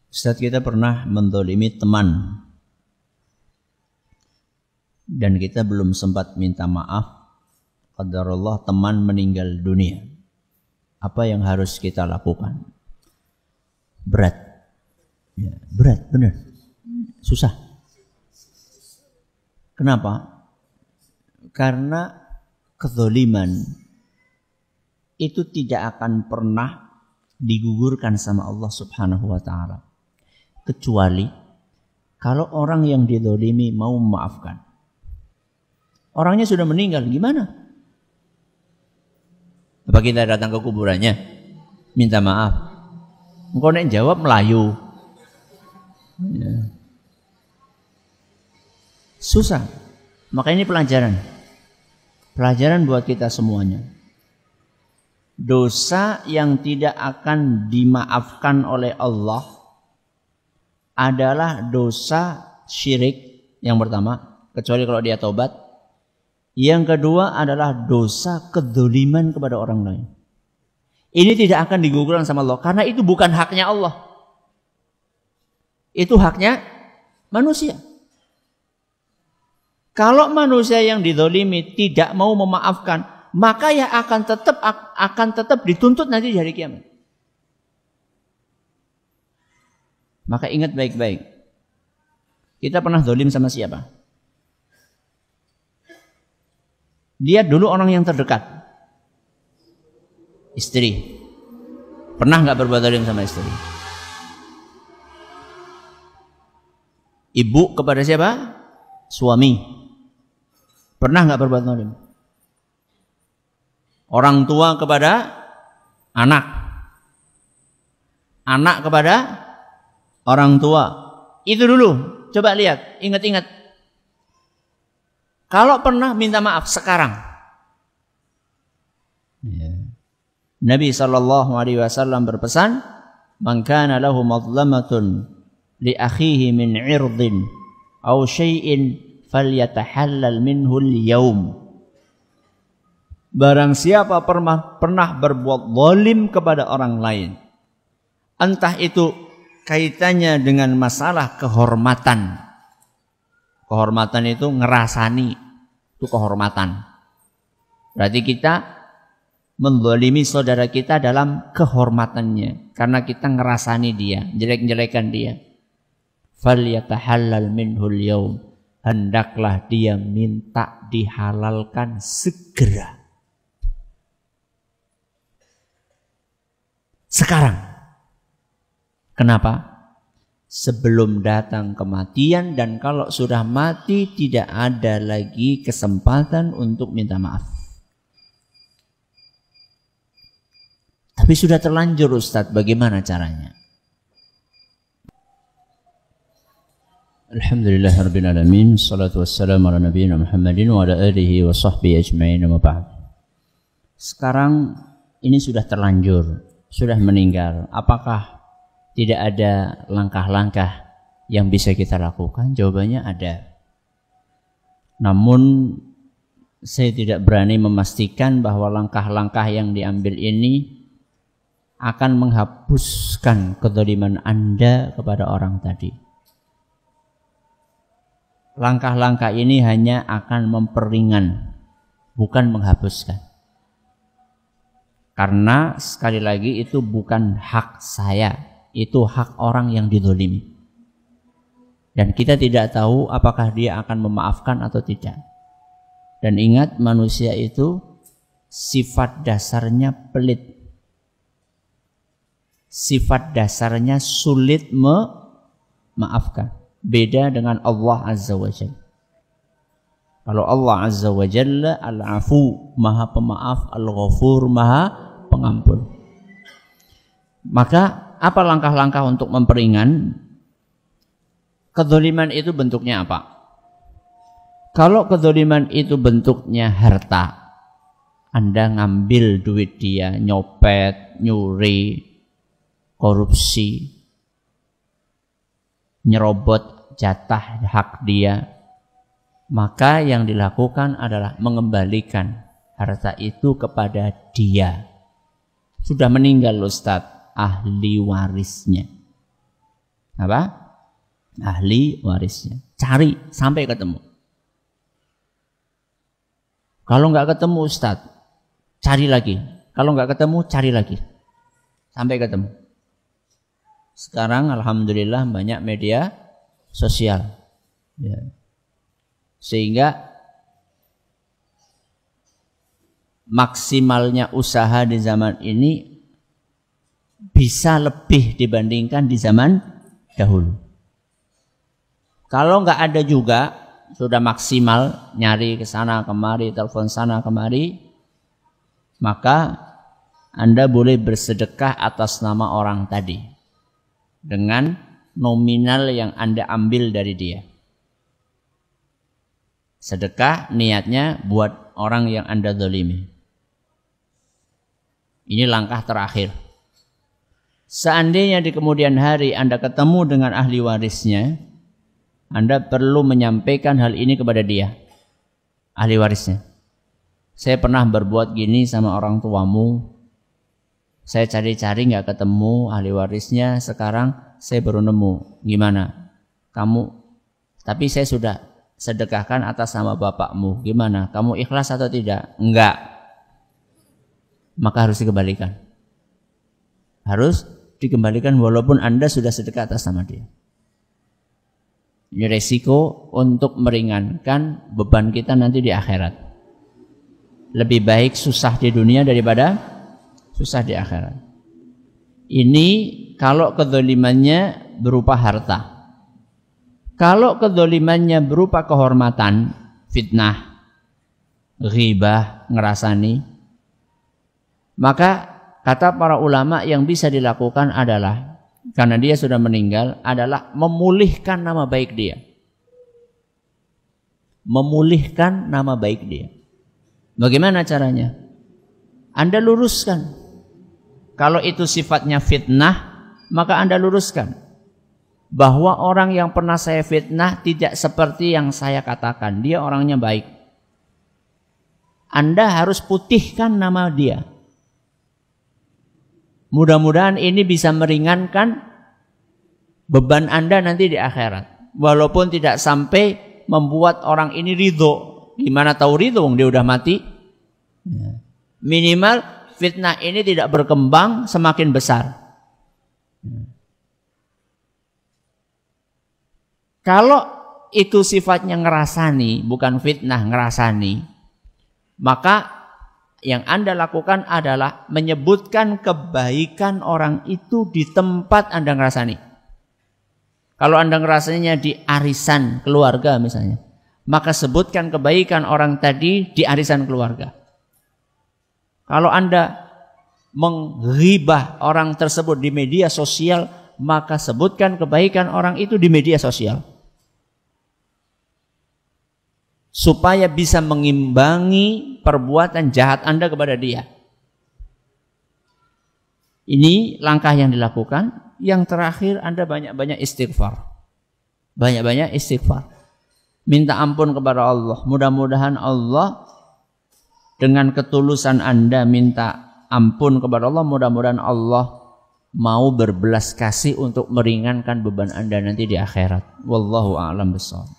Ustaz, kita pernah menzalimi teman dan kita belum sempat minta maaf. Qadarullah teman meninggal dunia. Apa yang harus kita lakukan? Berat. Ya, berat, benar. Susah. Kenapa? Karena kezaliman itu tidak akan pernah digugurkan sama Allah Subhanahu wa ta'ala. Kecuali kalau orang yang dizalimi mau memaafkan. Orangnya sudah meninggal, gimana? Apa kita datang ke kuburannya minta maaf? Engkau nek jawab Melayu. Ya. Susah. Maka ini pelajaran. Pelajaran buat kita semuanya. Dosa yang tidak akan dimaafkan oleh Allah adalah dosa syirik yang pertama, kecuali kalau dia taubat. Yang kedua adalah dosa kedzaliman kepada orang lain. Ini tidak akan digugurkan sama Allah karena itu bukan haknya Allah. Itu haknya manusia. Kalau manusia yang dizalimi tidak mau memaafkan, maka ya akan tetap dituntut nanti di hari kiamat. Maka ingat baik-baik. Kita pernah zalim sama siapa? Dia dulu orang yang terdekat. Istri. Pernah nggak berbuat zalim sama istri? Ibu kepada siapa? Suami. Pernah nggak berbuat zalim? Orang tua kepada anak. Anak kepada orang tua. Itu dulu. Coba lihat, ingat-ingat. Kalau pernah minta maaf sekarang. Ya. Nabi SAW berpesan, "Man kana lahu mazlamatun li akhihi min 'irdin aw syai'in falyatahallal minhu al-yawm." Barang siapa pernah berbuat zalim kepada orang lain, entah itu kaitannya dengan masalah kehormatan. Kehormatan itu ngerasani, itu kehormatan. Berarti kita menzalimi saudara kita dalam kehormatannya, karena kita ngerasani dia, jelek-jelekan dia. Falyatahallal minhul yaum, hendaklah dia minta dihalalkan segera. Sekarang. Kenapa? Sebelum datang kematian, dan kalau sudah mati tidak ada lagi kesempatan untuk minta maaf. Tapi sudah terlanjur Ustadz, bagaimana caranya? Alhamdulillahirrabbilalamin. Salatu wassalamu ala nabiyina Muhammadin wa ala alihi wa sahbihi ajma'in wa ba'd. Sekarang ini sudah terlanjur, sudah meninggal. Apakah tidak ada langkah-langkah yang bisa kita lakukan? Jawabannya ada. Namun saya tidak berani memastikan bahwa langkah-langkah yang diambil ini akan menghapuskan kezaliman Anda kepada orang tadi. Langkah-langkah ini hanya akan memperingan, bukan menghapuskan. Karena sekali lagi itu bukan hak saya. Itu hak orang yang dizalimi. Dan kita tidak tahu apakah dia akan memaafkan atau tidak. Dan ingat, manusia itu sifat dasarnya pelit. Sifat dasarnya sulit memaafkan. Beda dengan Allah Azza wa Jalla. Kalau Allah Azza wa Jalla Al-Afu, Maha Pemaaf, Al-Ghafur, Maha Pengampun. Maka apa langkah-langkah untuk memperingan? Kezaliman itu bentuknya apa? Kalau kezaliman itu bentuknya harta, Anda ngambil duit dia, nyopet, nyuri, korupsi, nyerobot jatah hak dia, maka yang dilakukan adalah mengembalikan harta itu kepada dia. Sudah meninggal Ustadz, ahli warisnya. apa? Ahli warisnya. Cari sampai ketemu. Kalau nggak ketemu Ustadz, cari lagi. Kalau nggak ketemu, cari lagi. Sampai ketemu. Sekarang alhamdulillah banyak media sosial. Ya. Sehingga maksimalnya usaha di zaman ini bisa lebih dibandingkan di zaman dahulu. Kalau nggak ada juga, sudah maksimal nyari ke sana kemari, telepon sana kemari, maka Anda boleh bersedekah atas nama orang tadi dengan nominal yang Anda ambil dari dia. Sedekah niatnya buat orang yang Anda zalimi. Ini langkah terakhir. Seandainya di kemudian hari Anda ketemu dengan ahli warisnya, Anda perlu menyampaikan hal ini kepada dia, ahli warisnya. Saya pernah berbuat gini sama orang tuamu. Saya cari-cari nggak ketemu ahli warisnya. Sekarang saya baru nemu. Gimana? Kamu? Tapi saya sudah sedekahkan atas nama bapakmu. Gimana? Kamu ikhlas atau tidak? Enggak. Maka harus dikembalikan. Harus dikembalikan walaupun Anda sudah sedekah atas nama dia. Ini resiko untuk meringankan beban kita nanti di akhirat. Lebih baik susah di dunia daripada susah di akhirat. Ini kalau kezalimannya berupa harta. Kalau kezalimannya berupa kehormatan, fitnah, ghibah, ngerasani, maka kata para ulama yang bisa dilakukan adalah, karena dia sudah meninggal, adalah memulihkan nama baik dia. Memulihkan nama baik dia. Bagaimana caranya? Anda luruskan. Kalau itu sifatnya fitnah, maka Anda luruskan. Bahwa orang yang pernah saya fitnah tidak seperti yang saya katakan. Dia orangnya baik. Anda harus putihkan nama dia. Mudah-mudahan ini bisa meringankan beban Anda nanti di akhirat. Walaupun tidak sampai membuat orang ini ridho. Gimana tahu ridho? Dia udah mati. Minimal fitnah ini tidak berkembang semakin besar. Kalau itu sifatnya ngerasani, bukan fitnah, ngerasani, maka yang Anda lakukan adalah menyebutkan kebaikan orang itu di tempat Anda ngerasani. Kalau Anda ngerasaninya di arisan keluarga misalnya, maka sebutkan kebaikan orang tadi di arisan keluarga. Kalau Anda menghibah orang tersebut di media sosial, maka sebutkan kebaikan orang itu di media sosial. Supaya bisa mengimbangi perbuatan jahat Anda kepada dia. Ini langkah yang dilakukan. Yang terakhir, Anda banyak-banyak istighfar. Banyak-banyak istighfar. Minta ampun kepada Allah. Mudah-mudahan Allah dengan ketulusan Anda minta ampun kepada Allah, mudah-mudahan Allah mau berbelas kasih untuk meringankan beban Anda nanti di akhirat. Wallahu a'lam bishawab.